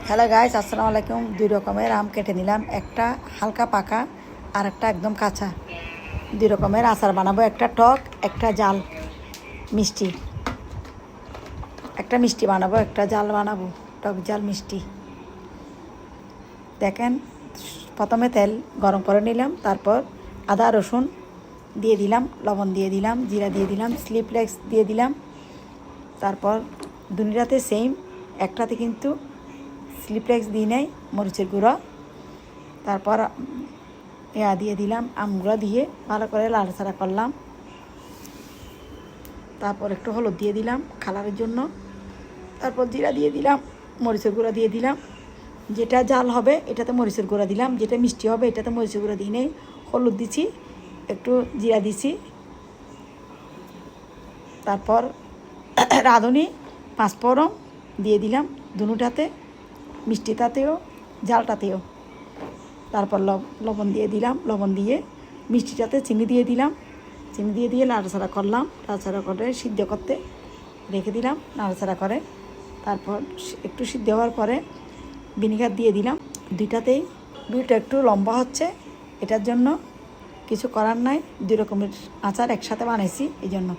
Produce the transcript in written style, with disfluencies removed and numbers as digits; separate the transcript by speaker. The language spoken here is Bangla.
Speaker 1: হ্যালো গাইস, আসসালামু আলাইকুম। দুই রকমের আম কেটে নিলাম, একটা হালকা পাকা আর একটা একদম কাঁচা। দুই রকমের আচার বানাবো, একটা টক একটা জাল মিষ্টি। একটা মিষ্টি বানাবো, একটা জাল বানাবো, টক জাল মিষ্টি। দেখেন, প্রথমে তেল গরম করে নিলাম, তারপর আদা রসুন দিয়ে দিলাম, লবণ দিয়ে দিলাম, জিরা দিয়ে দিলাম, চিলি ফ্লেক্স দিয়ে দিলাম। তারপর দুনিয়াতে সেম, একটাতে কিন্তু চিলি ফ্লেক্স দিয়ে নেই, মরিচের গুঁড়ো। তারপর দিয়ে দিলাম, আমগুলো দিয়ে ভালো করে লাড়াচাড়া করলাম। তারপর একটু হলুদ দিয়ে দিলাম কালারের জন্য। তারপর জিরা দিয়ে দিলাম, মরিচের গুঁড়ো দিয়ে দিলাম। যেটা জাল হবে এটাতে মরিচের গুঁড়ো দিলাম, যেটা মিষ্টি হবে এটাতে মরিচের গুঁড়ো দিয়ে নেই। হলুদ দিছি, একটু জিরা দিছি। তারপর রাঁধুনি পাঁচফোড়ন দিয়ে দিলাম দুটাতে, মিষ্টিটাতেও জালটাতেও। তারপর লবণ দিয়ে দিলাম, লবণ দিয়ে মিষ্টিটাতে চিনি দিয়ে দিলাম, চিনি দিয়ে নাড়াচাড়া করলাম। নাড়াচাড়া করে সিদ্ধ করতে রেখে দিলাম, নাড়াচাড়া করে। তারপর একটু সিদ্ধ হওয়ার পরে ভিনিগার দিয়ে দিলাম দুইটাতেই। দুইটা একটু লম্বা হচ্ছে, এটার জন্য কিছু করার নাই, দুই রকমের আচার একসাথে বানাইছি এই জন্য।